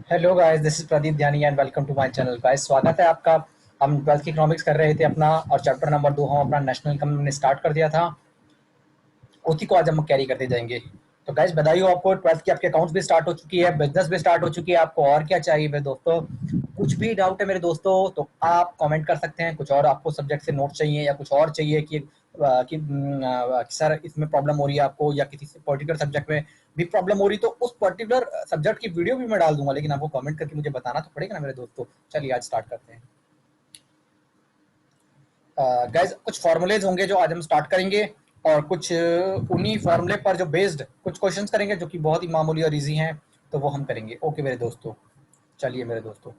Hello guys, this is Pradeep Dhyani and welcome to my channel. Guys, स्वागत है आपका। हम 12th की इकोनॉमिक्स कर रहे थे अपना, और चैप्टर नंबर 2 हम अपना नेशनल इनकम ने स्टार्ट कर दिया था। उसी को आज हम कैरी करते जाएंगे। तो गाइस, बधाई हो आपको, 12th की आपके अकाउंट्स भी स्टार्ट हो चुकी है, बिजनेस भी स्टार्ट हो चुकी है। आपको और क्या चाहिए मेरे दोस्तों? कुछ भी डाउट है मेरे दोस्तों तो आप कमेंट कर सकते हैं। कुछ और आपको सब्जेक्ट से नोट चाहिए या कुछ और चाहिए कि सर इसमें प्रॉब्लम हो रही है आपको, या किसी पर्टिकुलर सब्जेक्ट में भी प्रॉब्लम हो रही, तो उस पर्टिकुलर सब्जेक्ट की वीडियो भी मैं डाल दूंगा, लेकिन आपको कमेंट करके मुझे बताना तो पड़ेगा ना मेरे दोस्तों। चलिए आज स्टार्ट करते हैं। गाइस, कुछ फॉर्मूलेज होंगे जो आज हम स्टार्ट करेंगे, और कुछ उन्हीं फॉर्मूले पर जो बेस्ड कुछ क्वेश्चंस करेंगे जो कि बहुत ही मामूली और इजी हैं, तो वो हम करेंगे। ओके मेरे दोस्तों, चलिए मेरे दोस्तों।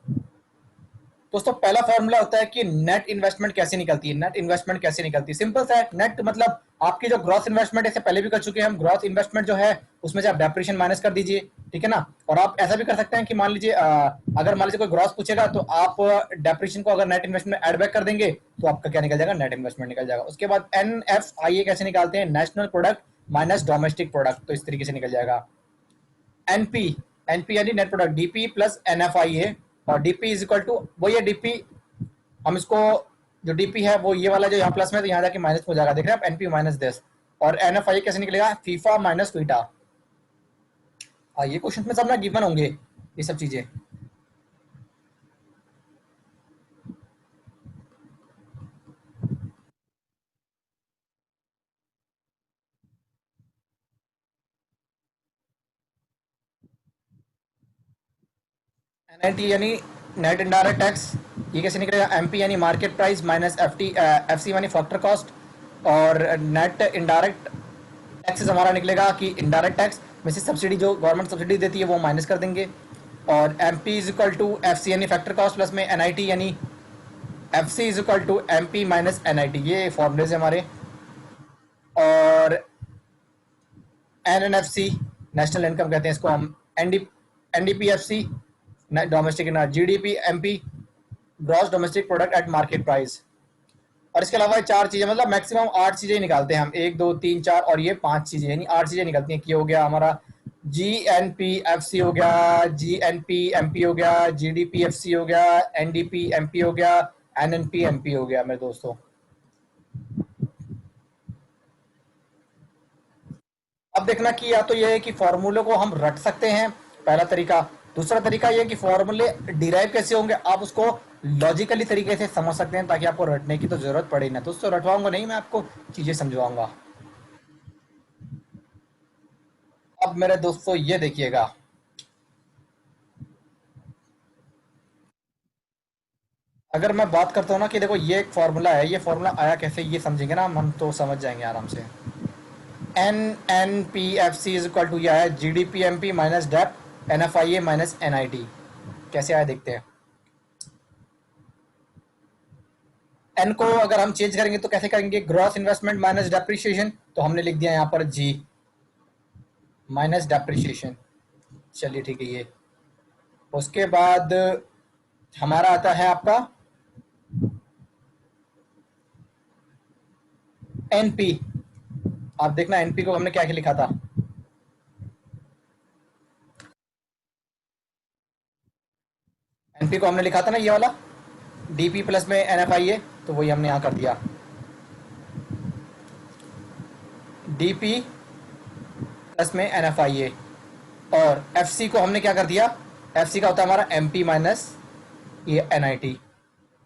दोस्तों, पहला फॉर्मूला होता है कि नेट इन्वेस्टमेंट कैसे निकलती है। नेट इन्वेस्टमेंट कैसे निकलती है? सिंपल सा है। नेट मतलब आपकी जो ग्रॉस इन्वेस्टमेंट है, इससे पहले भी कर चुके हैं हम। ग्रॉस इन्वेस्टमेंट जो है उसमें से आप डेप्रिसिएशन माइनस कर दीजिए, ठीक है ना। और आप ऐसा भी कर सकते हैं कि मान लीजिए अगर मान लीजिए कोई ग्रॉस पूछेगा तो आप डेप्रिसिएशन को अगर नेट इन्वेस्टमेंट में एड बैक कर देंगे तो आपका क्या निकल जाएगा? नेट इन्वेस्टमेंट निकल जाएगा। उसके बाद NFIA कैसे निकालते हैं? National product minus domestic product. तो इस तरीके से निकल जाएगा। एनपी, एनपी यानी net product, DP plus NFIA। और डीपी इज इक्वल टू वही है डीपी। हम इसको, जो डीपी है वो ये वाला जो यहाँ प्लस में, तो यहाँ जाके माइनस हो जाएगा। देख रहे हैं आप, एनपी माइनस दिस। और NFI कैसे निकलेगा? फीफा माइनस ट्वीटा। ये क्वेश्चन में सब ना गिवन होंगे ये सब चीजें। NIT यानी नेट इनडायरेक्ट टैक्स, ये कैसे निकलेगा? MP यानी मार्केट प्राइस माइनस FC यानी फैक्टर कॉस्ट। और नेट इनडायरेक्ट टैक्सेस हमारा निकलेगा कि इनडायरेक्ट टैक्स में से सब्सिडी, जो गवर्नमेंट सब्सिडी देती है, वो माइनस कर देंगे। और MP is equal to FC यानी फैक्टर कॉस्ट प्लस में NIT यानी FC is equal to MP minus NIT। ये फॉर्मुलेज हमारे। और NNFC नेशनल इनकम कहते हैं इसको हम। NDPFC domestic, GDP MP gross domestic product at market price. और इसके अलावा चार चीजें, मतलब मैक्सिमम 8 चीजें निकालते हैं हम। 1 2 3 4 और ये 5 चीजें, यानी 8 चीजें निकलती हैं। कि हो गया हमारा GNPFC हो गया, GNPMP हो गया, GDPFC हो गया, NDPMP हो गया, NNPMP हो गया मेरे दोस्तों। अब देखना कि या तो ये है कि फॉर्मूले को हम रट सकते हैं, पहला तरीका। दूसरा तरीका ये है कि फॉर्मूले डिराइव कैसे होंगे, आप उसको लॉजिकली तरीके से समझ सकते हैं, ताकि आपको रटने की तो जरूरत पड़े ना। तो उसको रटवाऊंगा नहीं, मैं आपको चीजें समझवाऊंगा। अब मेरे दोस्तों ये देखिएगा। अगर मैं बात करता हूँ ना कि देखो ये एक फॉर्मूला है, ये फॉर्मूला आया कैसे, ये समझेंगे ना हम तो समझ जाएंगे आराम से। NNPFC इज इक्वल टू, यह है GDPMP minus dep NFIA minus NIT। कैसे आया देखते हैं। एन को अगर हम चेंज करेंगे तो कैसे करेंगे? ग्रॉस इन्वेस्टमेंट माइनस डेप्रिसिएशन, तो हमने लिख दिया यहाँ पर G माइनस डेप्रिसिएशन। चलिए ठीक है। ये उसके बाद हमारा आता है आपका NP। आप देखना NP को हमने क्या लिखा था। NP को हमने लिखा था ना ये वाला, DP प्लस में NFIA, तो वही हमने यहाँ कर दिया। DP प्लस में NFIA। और FC को हमने क्या कर दिया? FC का होता है हमारा MP माइनस ये NIT।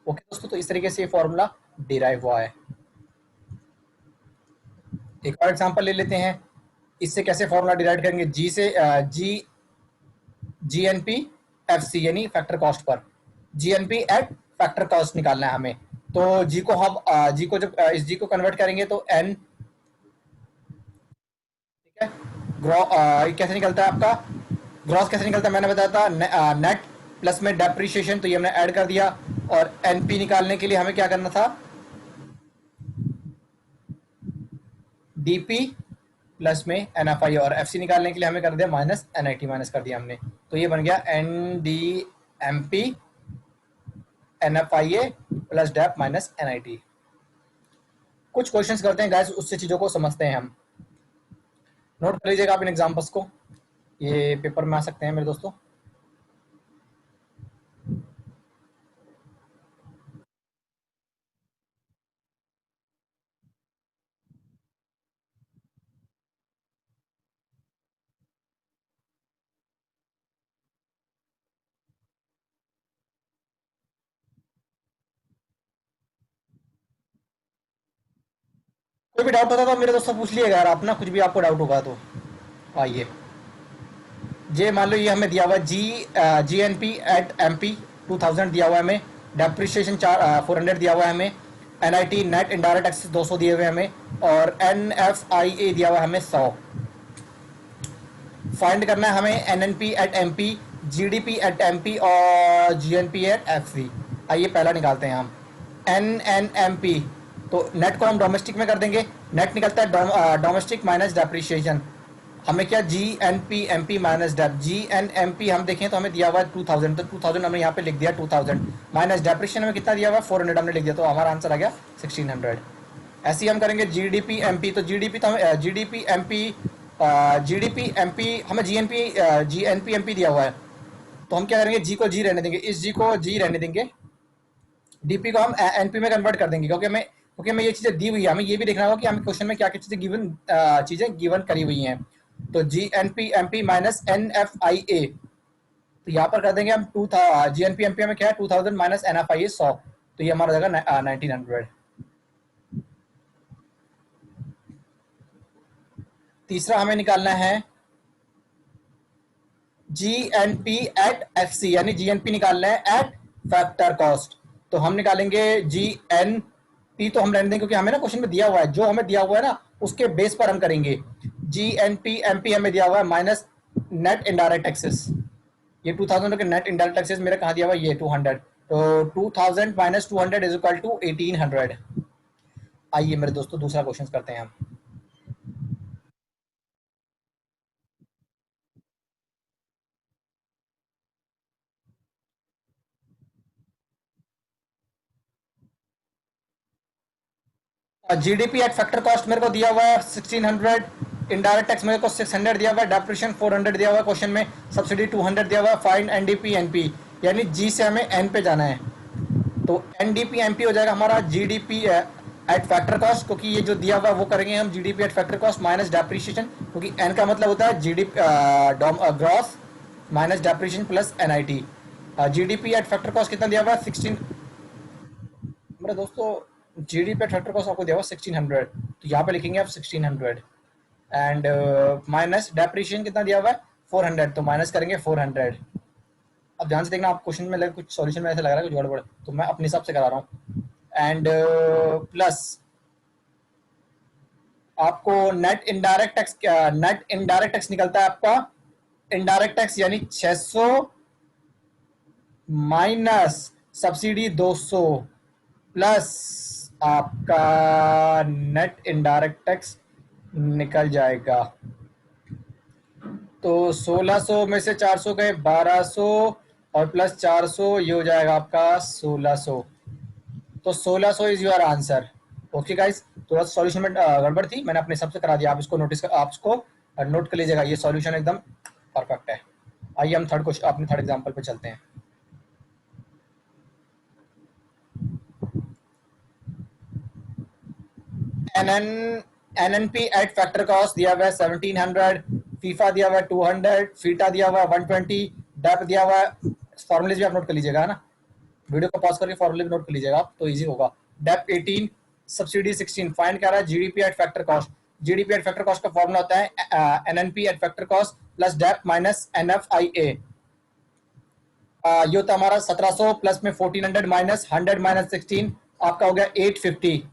ओके दोस्तों, तो इस तरीके से ये फॉर्मूला डिराइव हुआ है। एक और एग्जांपल ले लेते हैं। इससे कैसे फॉर्मूला डिराइव करेंगे? जी से GNP FC यानी factor cost per. GNP eight factor cost निकालना है हमें। तो जी को हम जी को जब इस जी को कन्वर्ट करेंगे तो एन, ठीक है। कैसे निकलता है आपका ग्रॉस? कैसे निकलता है मैंने बताया था, नेट प्लस में डेप्रिसिएशन, तो ये हमने ऐड कर दिया। और NP निकालने के लिए हमें क्या करना था? DP प्लस में NFI। और FC निकालने के लिए हमें कर दिया माइनस NIT, माइनस कर दिया हमने। तो ये बन गया NDMP NFIA plus dep minus NIT। कुछ क्वेश्चंस करते हैं गाइस, उससे चीजों को समझते हैं हम। नोट कर लीजिएगा आप इन एग्जांपल्स को, ये पेपर में आ सकते हैं मेरे दोस्तों। कोई भी डाउट होता तो मेरे दोस्तों पूछ लिएगा यार आप ना, कुछ भी आपको डाउट होगा तो। आइए, ये मान लो ये हमें दिया हुआ है GNP@MP 2000 दिया हुआ है हमें, डेप्रिसिएशन 400 दिया हुआ है हमें, NIT नेट इनडायरेक्ट टैक्सेस 200 दिए हुए हैं हमें, और NFIA दिया हुआ है हमें 100। फाइंड करना है हमें NNP@MP, GDP@MP और GNP@FV। आइए पहला निकालते हैं हम NNMP। तो नेट को हम डोमेस्टिक में कर देंगे, नेट निकलता है डोमेस्टिक माइनस डेप्रिसिएशन। हमें क्या GNP/MP माइनस डेप, GNMP हम देखें तो हमें दिया हुआ है 2000, तो 2000 हमने यहाँ पे लिख दिया 2000 माइनस डेप्रिसिएशन हमें कितना दिया हुआ है 400 हमने लिख दिया, तो हमारा आंसर आ गया 1600। ऐसे ही हम करेंगे GDP/MP, तो GDP तो हमें GDP/MP हमें GNP/MP दिया हुआ है, तो हम क्या करेंगे जी को जी रहने देंगे, इस जी को जी रहने देंगे, डीपी को हम एनपी में कन्वर्ट कर देंगे, क्योंकि हमें ये चीज़ें दी हुई है, हमें ये भी देखना होगा कि हमें क्वेश्चन में क्या क्या चीज़ें गिवन करी हुई हैं। तो GNP/MP माइनस NFIA, तो यहाँ पर कर देंगे हम GNP/MP में क्या है 2000 माइनस NFIA 100, तो ये हमारा जाएगा 1900। तीसरा हमें निकालना है GNP@FC, यानी GNP निकालना है एट फैक्टर कॉस्ट। तो हम निकालेंगे GNP, तो हम रहने देंगे क्योंकि हमें ना क्वेश्चन में दिया हुआ है, जो हमें दिया हुआ है ना उसके बेस पर हम करेंगे। GNP/MP हमें दिया हुआ है माइनस नेट इनडायरेक्ट टैक्सेस, ये 2000 के नेट इनडायरेक्ट टैक्सेस मेरा कहाँ दिया हुआ है, ये 200, तो 2000 माइनस 200 इज इक्वल टू 1800। आइए मेरे दोस्तों दूसरा क्वेश्चन करते हैं हम। GDP एट फैक्टर कॉस्ट मेरे को दिया हुआ है 1600, इनडायरेक्ट टैक्स मेरे को 600 दिया हुआ है, डेप्रिसिएशन 400 दिया हुआ है क्वेश्चन में, सब्सिडी 200 दिया हुआ है, फाइन NDP/NP, यानी जी से हमें एन पे जाना है, तो NDP/NP हो जाएगा हमारा GDP एट फैक्टर कॉस्ट, क्योंकि ये जो दिया हुआ है वो करेंगे हम GDP at factor cost minus depreciation, क्योंकि एन का मतलब होता है GDP gross minus depreciation plus NIT। GDP at factor cost कितना दिया हुआ है 16, मेरे दोस्तों GDP एट फैक्टर कॉस्ट आपको दिया हुआ 1600, तो यहाँ पे लिखेंगे आप 1600, एंड माइनस डेप्रिसिएशन कितना दिया हुआ है 400, तो माइनस करेंगे 400। अब ध्यान से देखना, आप क्वेश्चन में लगे कुछ सॉल्यूशन में ऐसा लग रहा है कुछ गड़बड़, तो मैं अपने हिसाब से करा रहा हूँ, एंड प्लस आपको नेट इनडायरेक्ट टैक्स निकलता है आपका, इनडायरेक्ट टैक्स यानी 600 माइनस सब्सिडी 200 प्लस आपका नेट इनडायरेक्ट टैक्स निकल जाएगा, तो 1600 में से 400 गए 1200 और प्लस 400 ये हो जाएगा आपका 1600, तो 1600 is your answer. Okay guys, थोड़ा सा सॉल्यूशन में गड़बड़ थी, मैंने अपने हिसाब से करा दिया, आप इसको आप इसको नोट कर लीजिएगा, ये सॉल्यूशन एकदम परफेक्ट है। आइए हम थर्ड क्वेश्चन अपने थर्ड एग्जांपल पे चलते हैं। NNP एट फैक्टर कॉस्ट दिया हुआ है 1700, फीफा दिया हुआ है 200, फीटा दिया हुआ है 120, डेप दिया हुआ है, फॉर्मूले भी आप नोट कर लीजिएगा ना, वीडियो को पॉज करके फॉर्मूले भी नोट कर लीजिएगा आप, तो इजी होगा। डेप 18, सब्सिडी 16, फाइंड क्या रहा है GDP at factor cost. GDP at factor cost का फॉर्मूला होता है NNP at factor cost plus dep minus NFIA। ये होता है हमारा 1700 प्लस में 1400 माइनस 100 माइनस 16, आपका हो गया 850।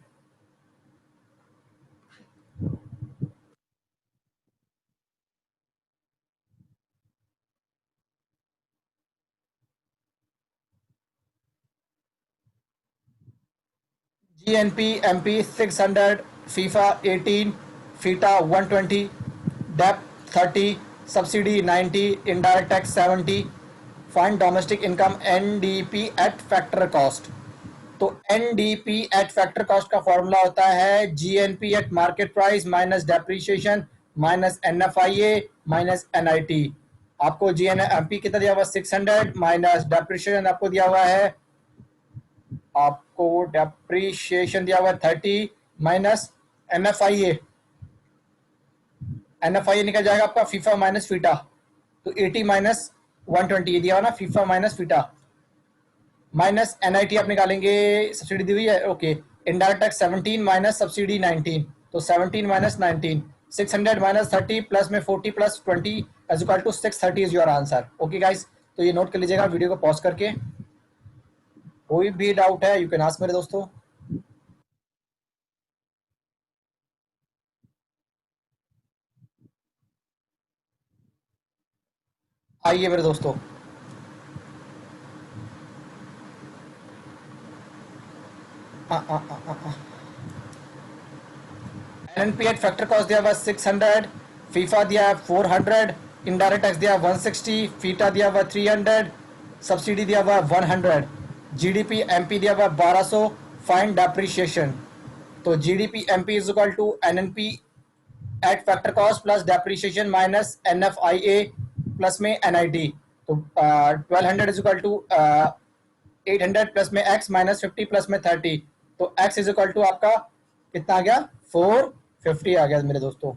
GNP/MP 600, FIFA 18, FITA 120, dep 30, subsidy 90, indirect tax 70, find domestic income NDP at factor cost. तो NDP एट फैक्टर कॉस्ट का फॉर्मूला होता है GNP at market price minus depreciation minus NFIA minus NIT। आपको GNP कितना दिया हुआ 600 माइनस डेप्रिसिएशन आपको दिया हुआ है, आपको डेप्रीशिएशन दिया हुआ है 30 माइनस NFIA, NFIA निकल जाएगा आपका फीफा माइनस फीटा, तो 80 माइनस 120 ये दिया हुआ ना, FIFA minus FITA minus NIT आप निकालेंगे, सब्सिडी दी हुई है okay, indirect tax 17 minus subsidy 19, तो 17 माइनस 19, 600 माइनस 30 प्लस में 40 plus 20 is equal to 630 is your answer. Okay guys, तो ये नोट कर लीजिएगा वीडियो को पॉज करके। कोई भी डाउट है यू कैन आस्क मेरे दोस्तों। आइए मेरे दोस्तों, एनएनपी एट फैक्टर कॉस्ट दिया हुआ 600, फीफा दिया है 400, इनडायरेक्ट टैक्स दिया 160, फीटा दिया हुआ 300, सब्सिडी दिया हुआ 100, जीडीपी एमपी दिया हुआ 1200, फाइन डेप्रिशिएशन। तो GDP MP is equal to NNP at factor cost plus depreciation minus NFIA plus में एनआईटी। तो 1200 इज इक्वल टू 800 प्लस में एक्स माइनस 50 प्लस में 30। तो एक्स इज इक्वल टू आपका कितना आ गया, 450 आ गया मेरे दोस्तों।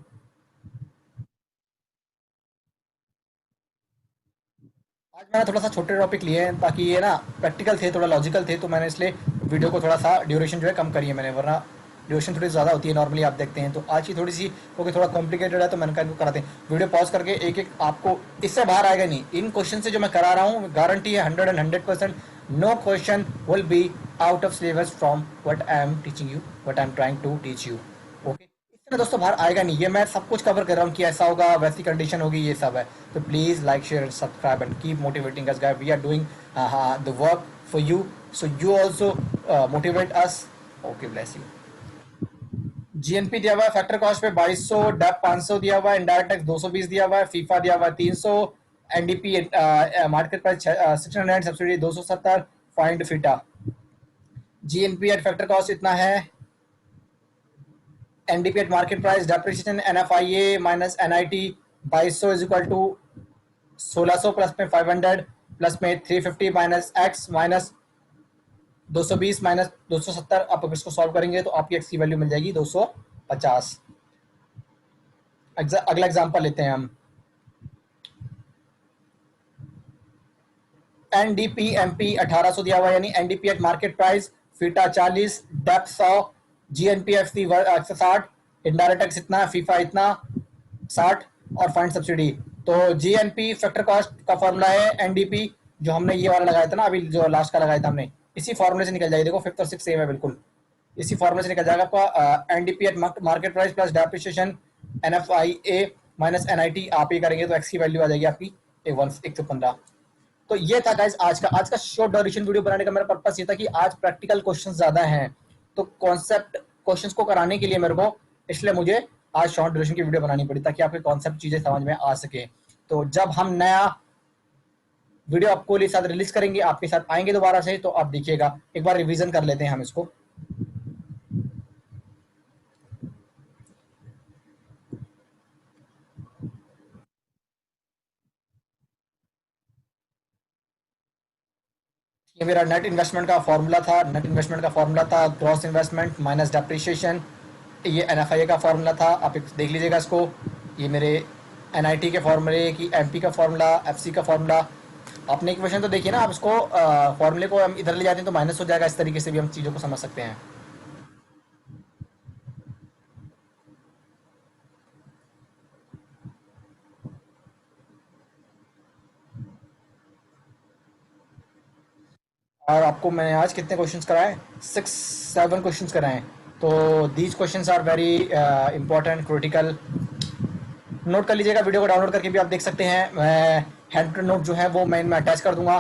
आज मैंने थोड़ा सा छोटे टॉपिक लिए हैं ताकि ये ना प्रैक्टिकल थे, थोड़ा लॉजिकल थे, तो मैंने इसलिए वीडियो को थोड़ा सा ड्यूरेशन जो है कम करी है मैंने, वरना ड्यूरेशन थोड़ी ज़्यादा होती है नॉर्मली आप देखते हैं। तो आज की थोड़ी सी क्योंकि थोड़ा कॉम्प्लिकेटेड है तो मैंने कहा इनको कराते हैं। वीडियो पॉज करके एक एक आपको इससे बाहर आएगा नहीं। इन क्वेश्चन से जो मैं करा रहा हूँ गारंटी है 100%, no question will be out of syllabus from what I am teaching you, what I am trying to teach you. Okay, इसमें दोस्तों बाहर आएगा नहीं। ये मैं सब कुछ कवर कर रहा हूँ कि ऐसा होगा, वैसी कंडीशन होगी, ये सब है। तो please like share and subscribe and keep motivating us guys. We are doing the work for you, so you also motivate us. Okay, bless you. GNP दिया हुआ है फैक्टर कॉस्ट पे 2200, डेप 500 दिया हुआ है, इनडायरेक्ट टैक्स 220 दिया हुआ है, फीफा दिया हुआ है 300, NDP market price 600, subsidy 270, find FITA. GNP at factor cost इतना है, NDP at market price, depreciation NFIA minus NIT 2200 is equal to 1600 plus में 500 प्लस में 350 माइनस एक्स माइनस 220 माइनस 270। आप अगर इसको सॉल्व करेंगे तो आपकी एक्स की वैल्यू मिल जाएगी 250। अगला एग्जांपल लेते हैं हम। एनडीपी एमपी 1800 दिया हुआ है, यानी NDP at market price, FITA 40, dep 100, GNPFC 160, indirect tax इतना, फीफा इतना 60 और फाइंड सब्सिडी। तो जीएनपी फैक्टर कॉस्ट का फॉर्मूला है एनडीपी, जो हमने ये वाला लगाया था ना अभी, जो लास्ट का लगाया था हमने, इसी फॉर्मूले से निकल जाएगी। देखो 5th और 6th सेम है बिल्कुल, इसी फॉर्मूले से निकल जाएगा आपका NDP at market price plus depreciation NFIA minus NIT. आप ये करेंगे तो एक्स की वैल्यू आ जाएगी आपकी 115। तो ये था गाइस आज का शॉर्ट ड्यूरेशन वीडियो बनाने का मेरा पर्पस ये था कि आज प्रैक्टिकल क्वेश्चंस ज्यादा हैं, तो कॉन्सेप्ट क्वेश्चंस को कराने के लिए मेरे को, इसलिए मुझे आज शॉर्ट ड्यूरेशन की वीडियो बनानी पड़ी ताकि आपके कॉन्सेप्ट चीजें समझ में आ सके। तो जब हम नया वीडियो आपको लिए साथ रिलीज करेंगे, आपके साथ आएंगे दोबारा से, तो आप देखिएगा। एक बार रिवीजन कर लेते हैं हम इसको। ये मेरा नेट इन्वेस्टमेंट का फॉर्मूला था। नेट इन्वेस्टमेंट का फॉर्मूला था ग्रॉस इन्वेस्टमेंट माइनस डेप्रिसिएशन। ये एनएफआईए का फॉर्मूला था, आप देख लीजिएगा इसको। ये मेरे एनआईटी के फॉर्मूले की एमपी का फॉर्मूला, एफसी का फॉर्मूला। आपने इक्वेशन तो देखिए ना, आप इसको फॉर्मूले को हम इधर ले जाते हैं तो माइनस हो जाएगा। इस तरीके से भी हम चीज़ों को समझ सकते हैं। और आपको मैंने आज कितने क्वेश्चंस कराए, 6-7 क्वेश्चंस कराए। तो these questions are very important, critical. Note कर लीजिएगा, वीडियो को डाउनलोड करके भी आप देख सकते हैं। मैं हैंड नोट जो है वो मैं अटैच कर दूंगा।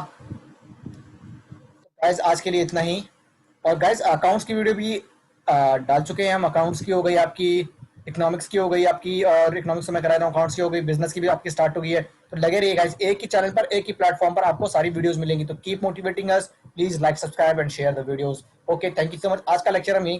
गाइस आज के लिए इतना ही। और गाइस अकाउंट्स की वीडियो भी डाल चुके हैं हम। अकाउंट्स की हो गई आपकी, इकोनॉमिक्स की हो गई आपकी, और इकोनॉमिक्स में करा रहा हूँ, अकाउंट्स की हो गई, बिजनेस की भी आपकी स्टार्ट हो गई है। तो लगे रहिए गाइस, एक ही चैनल पर, एक ही प्लेटफॉर्म पर आपको सारी वीडियोस मिलेंगी। तो keep motivating us, please like, subscribe and share the videos. Okay, thank you so much. आज का लेक्चर हम यहीं